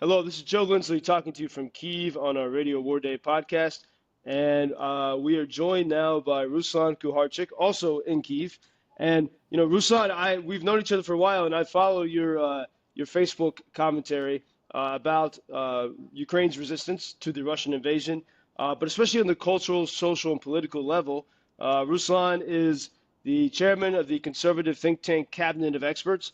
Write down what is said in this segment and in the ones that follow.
Hello, this is Joe Lindsley talking to you from Kyiv on our Radio War Day podcast. And we are joined now by Ruslan Kuharchik, also in Kyiv. And, Ruslan, we've known each other for a while, and I follow your Facebook commentary about Ukraine's resistance to the Russian invasion, but especially on the cultural, social, and political level. Ruslan is the chairman of the conservative think tank Cabinet of Experts.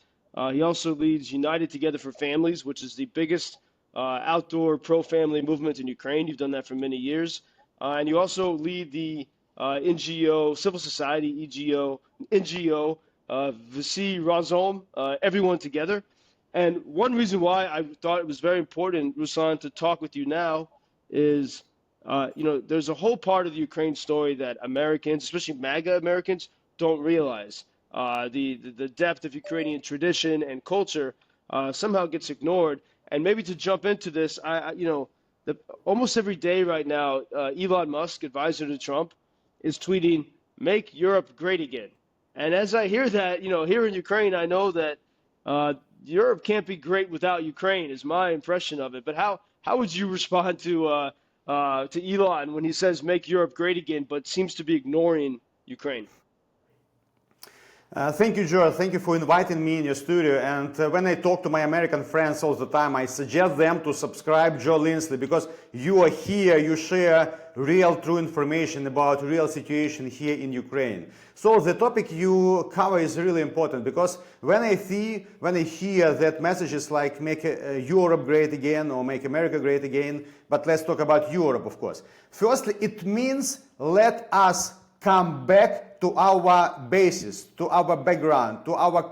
He also leads United Together for Families, which is the biggest outdoor pro-family movement in Ukraine. You've done that for many years. And you also lead the NGO, civil society, NGO, Visi Razom, everyone together. And one reason why I thought it was very important, Ruslan, to talk with you now is, there's a whole part of the Ukraine story that Americans, especially MAGA Americans, don't realize. The depth of Ukrainian tradition and culture somehow gets ignored. And maybe to jump into this, almost every day right now, Elon Musk, advisor to Trump, is tweeting, "Make Europe great again." And as I hear that, here in Ukraine, I know that Europe can't be great without Ukraine, is my impression of it. But how would you respond to Elon when he says "Make Europe great again," but seems to be ignoring Ukraine? Thank you, Joe. Thank you for inviting me in your studio. And when I talk to my American friends all the time, I suggest them to subscribe Joe Lindsley, because you are here, you share real, true information about real situation here in Ukraine. So the topic you cover is really important, because when I hear that messages like "Make Europe great again" or "Make America great again," but let's talk about Europe, of course. Firstly, it means let us come back to our basis, to our background, to our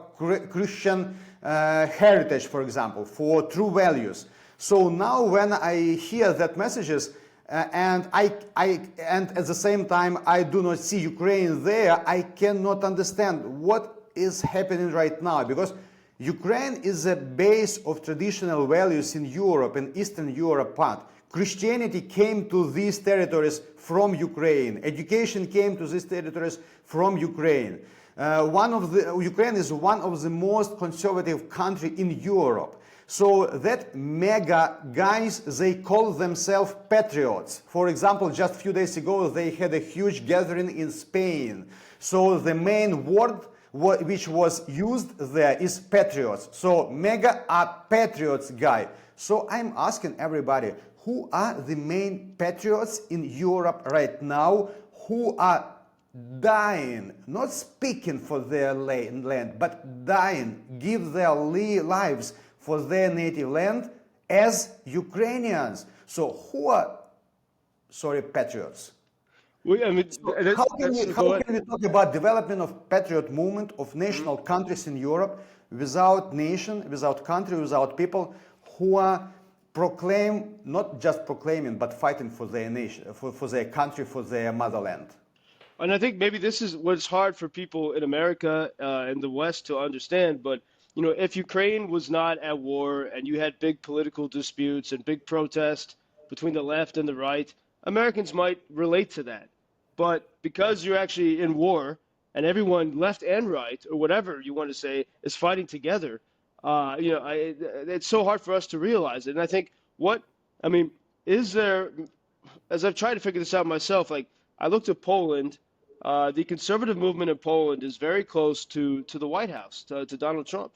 Christian heritage, for example, for true values. So now when I hear that messages and at the same time I do not see Ukraine there, I cannot understand what is happening right now, because Ukraine is a base of traditional values in Europe, in Eastern Europe part. Christianity came to these territories from Ukraine. Education came to these territories from Ukraine. Ukraine is one of the most conservative countries in Europe. So that MAGA guys, they call themselves Patriots. For example, just a few days ago, they had a huge gathering in Spain. So the main word which was used there is Patriots. So MAGA are Patriots guy. So I'm asking everybody, who are the main patriots in Europe right now, who are dying, not speaking for their land, but dying, give their lives for their native land as Ukrainians? So who are, patriots? Well, I mean, So how can we talk about development of patriot movement of national countries in Europe without nation, without country, without people who are not just proclaiming, but fighting for their nation, for their country, for their motherland? And I think maybe this is what's hard for people in America and the West to understand. But, if Ukraine was not at war and you had big political disputes and big protests between the left and the right, Americans might relate to that. But because you're actually in war and everyone, left and right, or whatever you want to say, is fighting together, it's so hard for us to realize it. And I think is there, as I've tried to figure this out myself, like I looked at Poland, the conservative movement in Poland is very close to the White House, to Donald Trump.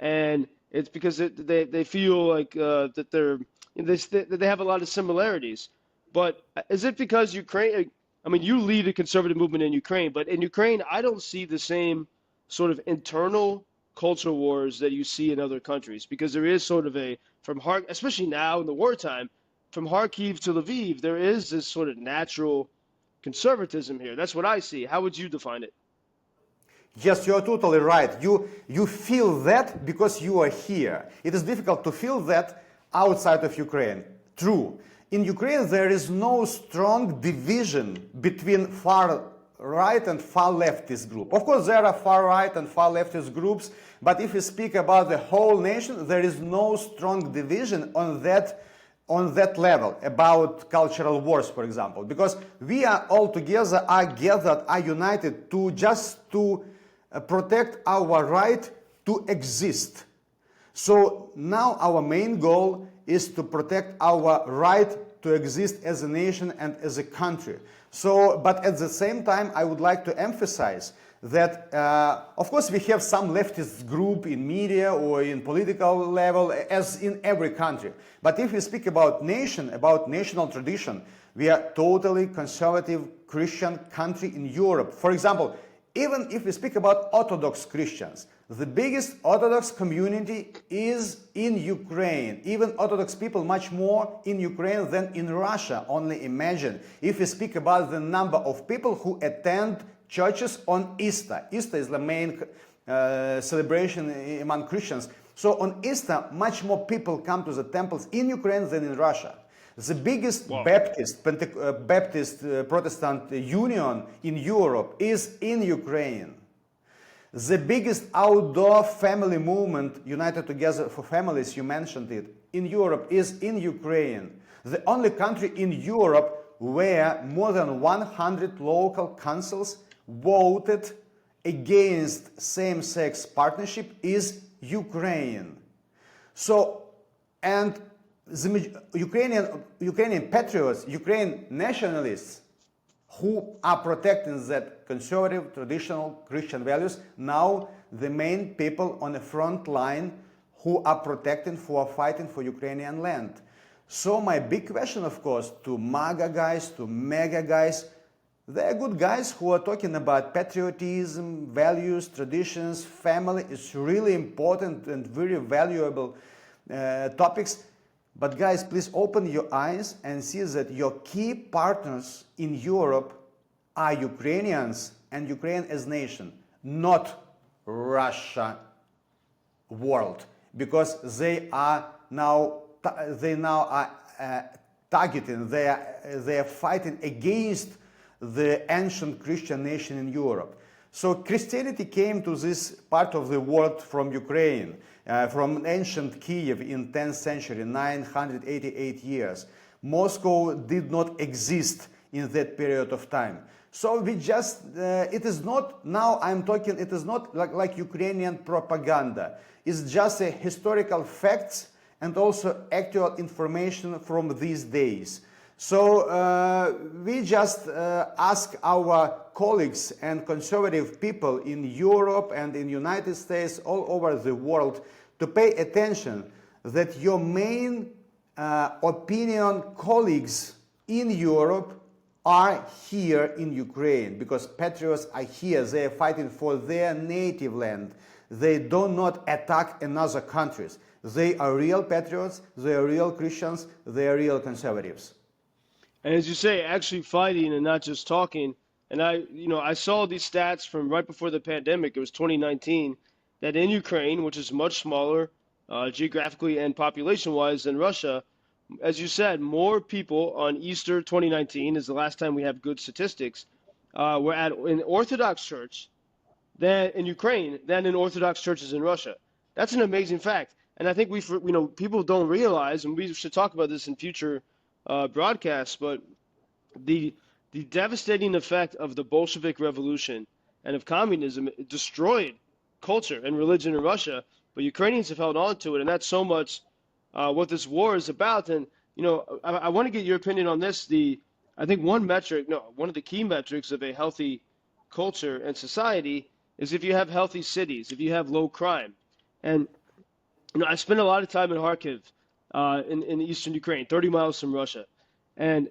And it's because they feel like that they have a lot of similarities. But is it because Ukraine, you lead a conservative movement in Ukraine, but in Ukraine, I don't see the same sort of internal cultural wars that you see in other countries, because there is sort of especially now in the wartime, from Kharkiv to Lviv, there is this sort of natural conservatism here. That's what I see. How would you define it? Yes, you are totally right. You feel that because you are here. It is difficult to feel that outside of Ukraine. True. In Ukraine, there is no strong division between far right and far leftist group. Of course, there are far right and far leftist groups, but if we speak about the whole nation, there is no strong division on that level about cultural wars, for example, because we are all together, are gathered, are united to protect our right to exist. So now our main goal is to protect our right to exist as a nation and as a country. So, but at the same time, I would like to emphasize that, of course, we have some leftist group in media or in political level, as in every country. But if we speak about nation, about national tradition, we are totally conservative Christian country in Europe. For example, even if we speak about Orthodox Christians, the biggest Orthodox community is in Ukraine. Even Orthodox people much more in Ukraine than in Russia. Only imagine if we speak about the number of people who attend churches on Easter. Easter is the main celebration among Christians. So on Easter, much more people come to the temples in Ukraine than in Russia. The biggest Baptist Protestant union in Europe is in Ukraine. The biggest outdoor family movement, United Together for Families, you mentioned it, in Europe is in Ukraine. The only country in Europe where more than 100 local councils voted against same-sex partnership is Ukraine. So, and the Ukrainian patriots, Ukrainian nationalists, who are protecting that conservative, traditional Christian values, now the main people on the front line who are protecting, who are fighting for Ukrainian land. So my big question, of course, to MAGA guys, to MAGA guys, they're good guys who are talking about patriotism, values, traditions, family. It's really important and very valuable topics. But guys, please open your eyes and see that your key partners in Europe are Ukrainians and Ukraine as nation, not Russia world, because they are now targeting, they are fighting against the ancient Christian nation in Europe. So Christianity came to this part of the world from Ukraine, from ancient Kiev in 10th century, 988 years. Moscow did not exist in that period of time. So we just, it is not, now I'm talking, it is not like Ukrainian propaganda. It's just a historical facts and also actual information from these days. So we just ask our colleagues and conservative people in Europe and in United States, all over the world, to pay attention that your main opinion colleagues in Europe are here in Ukraine, because patriots are here. They are fighting for their native land. They do not attack another countries. They are real patriots, they are real Christians, they are real conservatives. And as you say, actually fighting and not just talking. And I saw these stats from right before the pandemic. It was 2019, that in Ukraine, which is much smaller geographically and population-wise than Russia, as you said, more people on Easter 2019 is the last time we have good statistics. Were at an Orthodox church than in Ukraine than in Orthodox churches in Russia. That's an amazing fact. And I think people don't realize, and we should talk about this in future broadcasts, but the devastating effect of the Bolshevik Revolution and of communism, it destroyed culture and religion in Russia, but Ukrainians have held on to it, and that's so much what this war is about. And I want to get your opinion on this. I think one of the key metrics of a healthy culture and society is if you have healthy cities, if you have low crime. And I spent a lot of time in Kharkiv, in eastern Ukraine, 30 miles from Russia. And,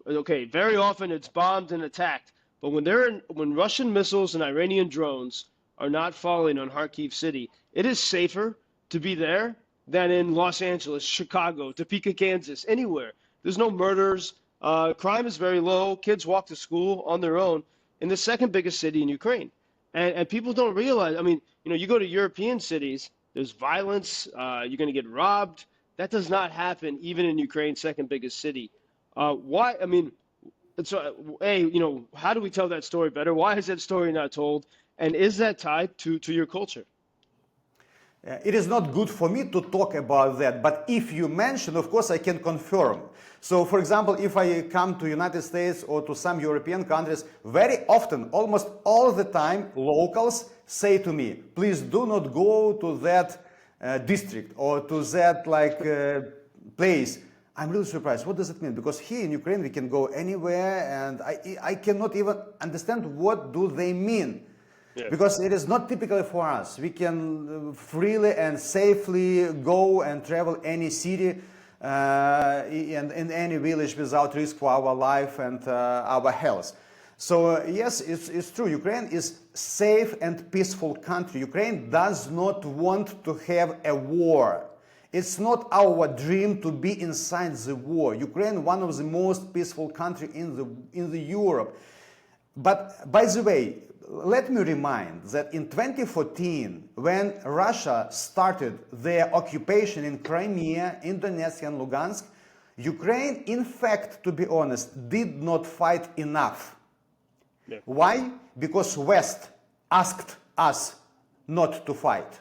okay, very often it's bombed and attacked. But when Russian missiles and Iranian drones are not falling on Kharkiv city, it is safer to be there than in Los Angeles, Chicago, Topeka, Kansas, anywhere. There's no murders. Crime is very low. Kids walk to school on their own in the second biggest city in Ukraine. And people don't realize, you go to European cities, there's violence, you're going to get robbed. That does not happen even in Ukraine's second biggest city. Why? How do we tell that story better? Why is that story not told? And is that tied to your culture? It is not good for me to talk about that, but if you mention, of course, I can confirm. So, for example, if I come to United States or to some European countries, very often, almost all the time, locals say to me, please do not go to that district or to that place, I'm really surprised. What does it mean? Because here in Ukraine we can go anywhere, and I cannot even understand what do they mean. Yeah. Because it is not typically for us. We can freely and safely go and travel any city in any village without risk for our life and our health. So yes, it's true. Ukraine is safe and peaceful country. Ukraine does not want to have a war. It's not our dream to be inside the war. Ukraine, one of the most peaceful country in the Europe. But by the way, let me remind that in 2014, when Russia started their occupation in Crimea, in Donetsk and Lugansk, Ukraine, in fact, to be honest, did not fight enough. Yeah. Why? Because West asked us not to fight.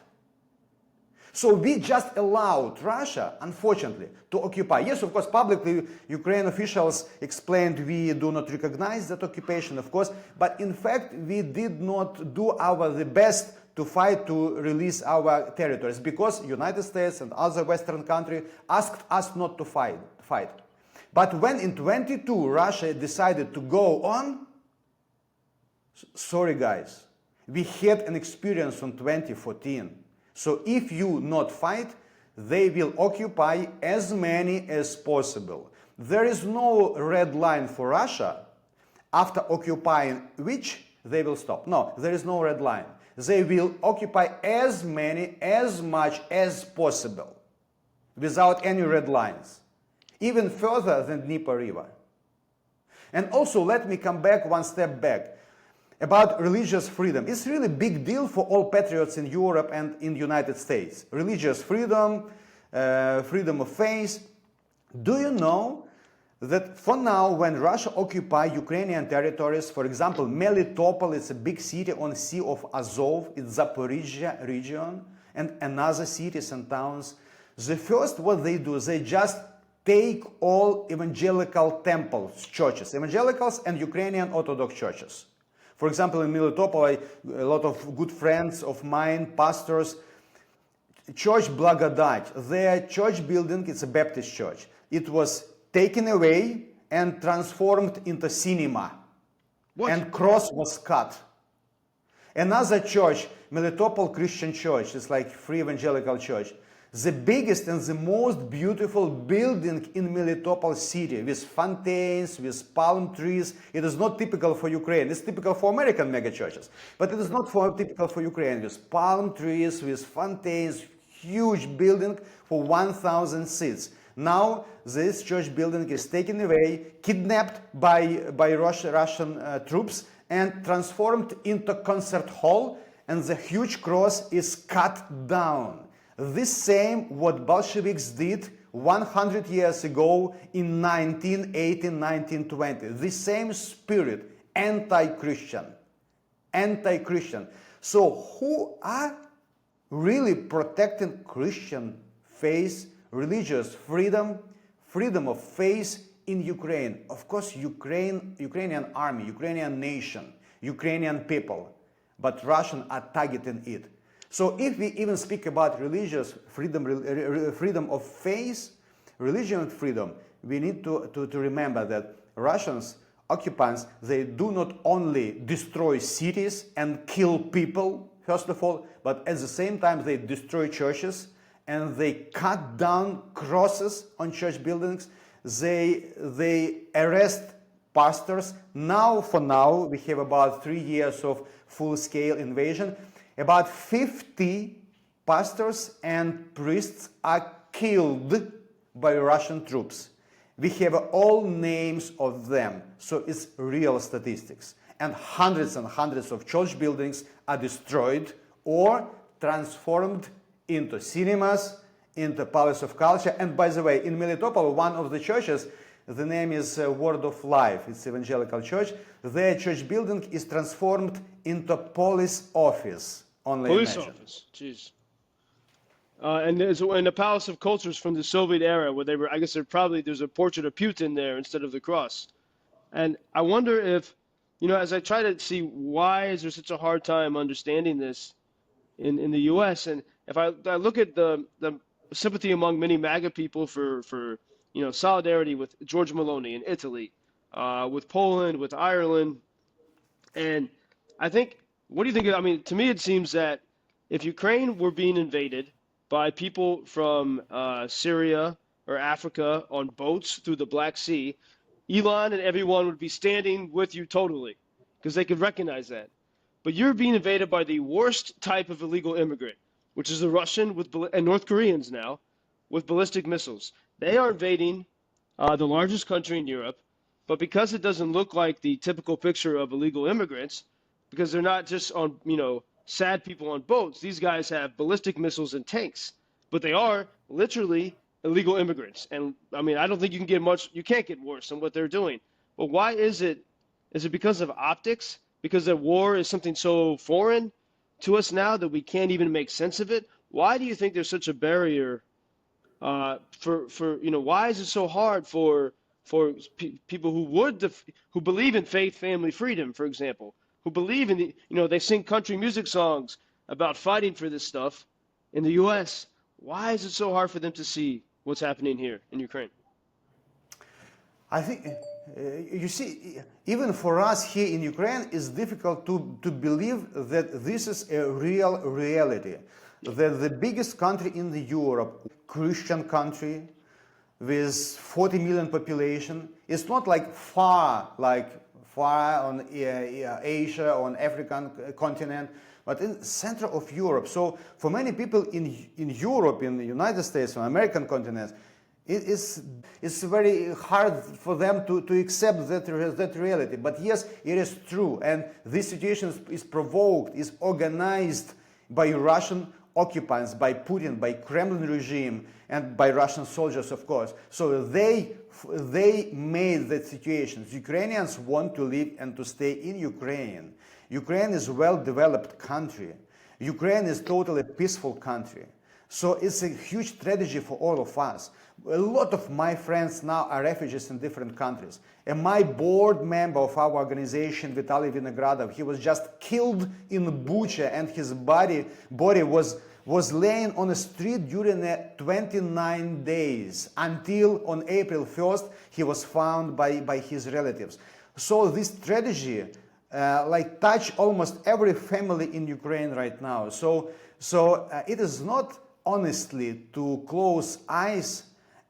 So we just allowed Russia, unfortunately, to occupy. Yes, of course, publicly, Ukrainian officials explained we do not recognize that occupation, of course, but in fact, we did not do the best to fight to release our territories because United States and other Western countries asked us not to fight. But when in 22 Russia decided to go on, sorry guys, we had an experience in 2014. So if you not fight, they will occupy as many as possible. There is no red line for Russia. After occupying which, they will stop. No, there is no red line. They will occupy as much as possible, without any red lines, even further than Dnieper River. And also, let me come back one step back. About religious freedom. It's really a big deal for all patriots in Europe and in the United States. Religious freedom, freedom of faith. Do you know that for now, when Russia occupies Ukrainian territories, for example, Melitopol is a big city on the Sea of Azov, it's Zaporizhia region, and another cities and towns, the first what they do, they just take all evangelical temples, churches, evangelicals and Ukrainian Orthodox churches. For example, in Melitopol, a lot of good friends of mine, pastors, Church Blagodat, their church building, it's a Baptist church. It was taken away and transformed into cinema. What? And cross was cut. Another church, Melitopol Christian Church, it's like free evangelical church. The biggest and the most beautiful building in Melitopol city with fountains, with palm trees. It is not typical for Ukraine. It's typical for American mega churches. But it is not typical for Ukraine. With palm trees, with fountains, huge building for 1,000 seats. Now this church building is taken away, kidnapped by Russian troops and transformed into concert hall, and the huge cross is cut down. This same what Bolsheviks did 100 years ago in 1918, 1920. The same spirit, anti-Christian. Anti-Christian. So who are really protecting Christian faith, religious freedom, freedom of faith in Ukraine? Of course, Ukrainian army, Ukrainian nation, Ukrainian people. But Russians are targeting it. So if we even speak about religious freedom, freedom of faith, religion freedom, we need to remember that Russians, occupants, they do not only destroy cities and kill people, first of all, but at the same time they destroy churches and they cut down crosses on church buildings. They arrest pastors. Now, for now, we have about 3 years of full-scale invasion. About 50 pastors and priests are killed by Russian troops. We have all names of them, so it's real statistics. And hundreds of church buildings are destroyed or transformed into cinemas, into Palace of Culture. And by the way, in Melitopol, one of the churches, the name is Word of Life, it's evangelical church. Their church building is transformed into police office. Police office, jeez. And there's in the Palace of Cultures from the Soviet era, where they were, I guess there's a portrait of Putin there instead of the cross. And I wonder if, as I try to see why is there such a hard time understanding this in the U.S. and if I look at the sympathy among many MAGA people for solidarity with George Maloney in Italy, with Poland, with Ireland, and I think, what do you think? I mean, to me, it seems that if Ukraine were being invaded by people from Syria or Africa on boats through the Black Sea, Elon and everyone would be standing with you totally because they could recognize that. But you're being invaded by the worst type of illegal immigrant, which is the Russian and North Koreans now with ballistic missiles. They are invading the largest country in Europe, but because it doesn't look like the typical picture of illegal immigrants, because they're not just on, sad people on boats. These guys have ballistic missiles and tanks, but they are literally illegal immigrants. And I mean, I don't think you can't get worse than what they're doing. But why is it? Is it because of optics? Because the war is something so foreign to us now that we can't even make sense of it? Why do you think there's such a barrier why is it so hard for people who believe in faith, family, freedom, for example, who believe in they sing country music songs about fighting for this stuff in the U.S. Why is it so hard for them to see what's happening here in Ukraine? I think, you see, even for us here in Ukraine, it's difficult to believe that this is a real reality. That the biggest country in the Europe, Christian country, with 40 million population, it's not like far on Asia, on African continent, but in the center of Europe. So for many people in Europe, in the United States, on American continent, it's very hard for them to accept that reality. But yes, it is true. And this situation is provoked, is organized by Russian occupants, by Putin, by Kremlin regime, and by Russian soldiers, of course. So they made that situation. Ukrainians want to live and to stay in Ukraine. Ukraine is a well-developed country. Ukraine is totally peaceful country. So it's a huge tragedy for all of us. A lot of my friends now are refugees in different countries. And my board member of our organization, Vitaly Vinogradov, he was just killed in Bucha, and his body was laying on the street during 29 days until on April 1st he was found by his relatives. So this tragedy touch almost every family in Ukraine right now. So it is not honestly to close eyes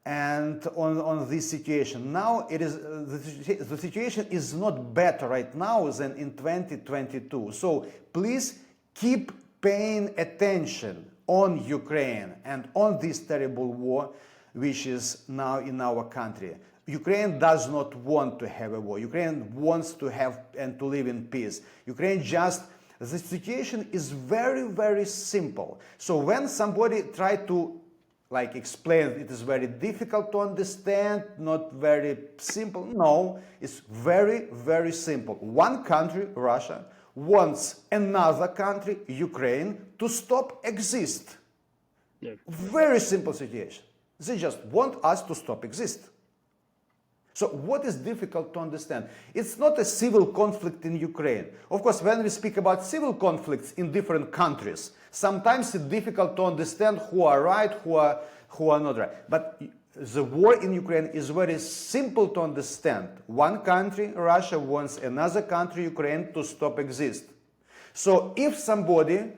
and on this situation. Now it is the situation is not better right now than in 2022. So please keep paying attention on Ukraine and on this terrible war which is now in our country. Ukraine does not want to have a war. Ukraine wants to have and to live in peace. Ukraine just, the situation is very, very simple. So when somebody try to explain, it is very difficult to understand, not very simple. No, it's very, very simple. One country, Russia, wants another country, Ukraine, to stop exist. Yeah. Very simple situation. They just want us to stop exist. So what is difficult to understand? It's not a civil conflict in Ukraine. Of course, when we speak about civil conflicts in different countries, sometimes it's difficult to understand who are right, who are not right. But the war in Ukraine is very simple to understand. One country, Russia, wants another country, Ukraine, to stop exist. So if somebody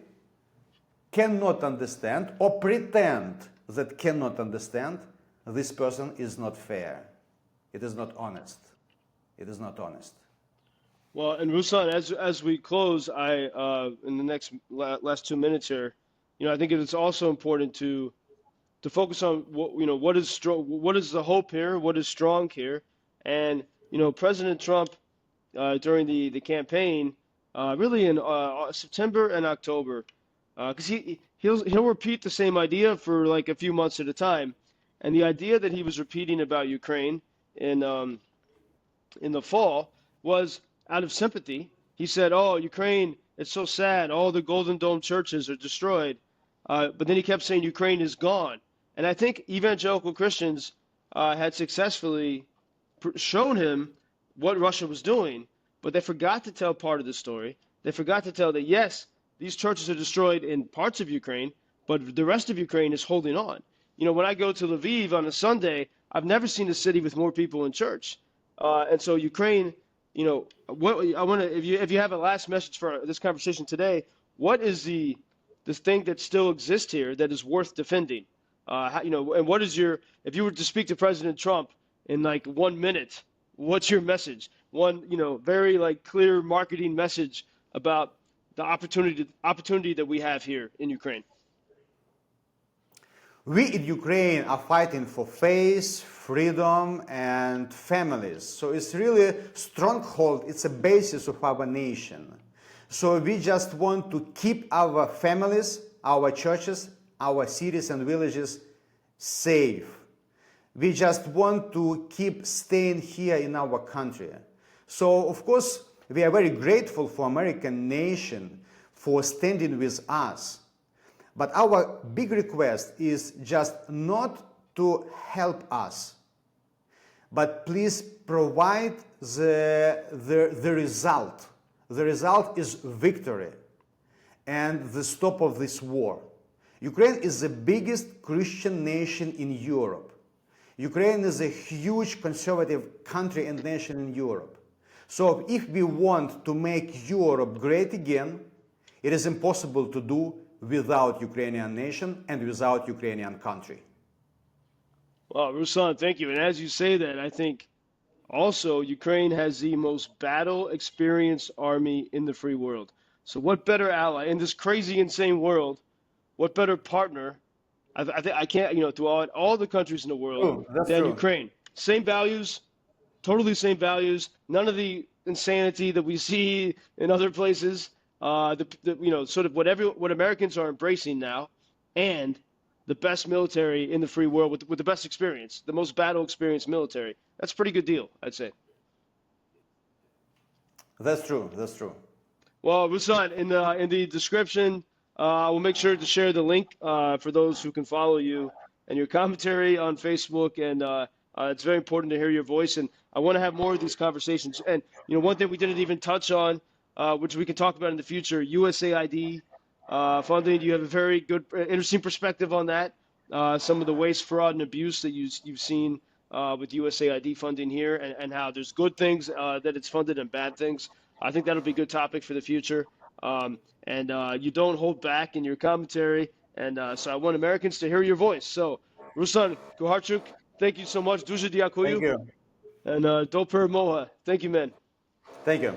cannot understand or pretend that cannot understand, this person is not fair. It is not honest. It is not honest. Well, and Ruslan, as we close, in the next last 2 minutes here, I think it's also important to focus on what is strong, what is the hope here, what is strong here, and President Trump during the campaign, really in September and October, because he'll repeat the same idea for like a few months at a time, and the idea that he was repeating about Ukraine in the fall was out of sympathy. He said, "Oh, Ukraine, it's so sad. All the Golden Dome churches are destroyed." But then he kept saying Ukraine is gone. And I think evangelical Christians had successfully shown him what Russia was doing, but they forgot to tell part of the story. They forgot to tell that, yes, these churches are destroyed in parts of Ukraine, but the rest of Ukraine is holding on. when I go to Lviv on a Sunday, I've never seen a city with more people in church. And so Ukraine, what I want to, if you have a last message for this conversation today, what is the thing that still exists here that is worth defending? And what is your, if you were to speak to President Trump in like 1 minute, what's your message? One, very like clear marketing message about the opportunity that we have here in Ukraine. We in Ukraine are fighting for faith, freedom, and families. So it's really a stronghold, it's a basis of our nation. So we just want to keep our families, our churches, our cities and villages safe. We just want to keep staying here in our country. So of course, we are very grateful for American nation for standing with us. But our big request is just not to help us, but please provide the result. The result is victory and the stop of this war. Ukraine is the biggest Christian nation in Europe. Ukraine is a huge conservative country and nation in Europe. So if we want to make Europe great again, it is impossible to do without Ukrainian nation and without Ukrainian country. Well, Ruslan, thank you. And as you say that, I think also Ukraine has the most battle-experienced army in the free world. So what better ally in this crazy, insane world? What better partner? I can't, throughout all the countries in the world than Ukraine. Same values, totally same values. None of the insanity that we see in other places. Sort of what Americans are embracing now, and the best military in the free world with the best experience, the most battle experienced military. That's a pretty good deal, I'd say. That's true. That's true. Well, Ruslan, in the description, we'll make sure to share the link for those who can follow you and your commentary on Facebook. And it's very important to hear your voice. And I want to have more of these conversations. And one thing we didn't even touch on, which we can talk about in the future, USAID funding. You have a very good, interesting perspective on that. Some of the waste, fraud, and abuse that you've seen with USAID funding here, and how there's good things that it's funded and bad things. I think that'll be a good topic for the future. And you don't hold back in your commentary. And so I want Americans to hear your voice. So, Ruslan Kuharchuk, thank you so much. Дуже дякую. Thank you. And do перемога. Thank you, man. Thank you.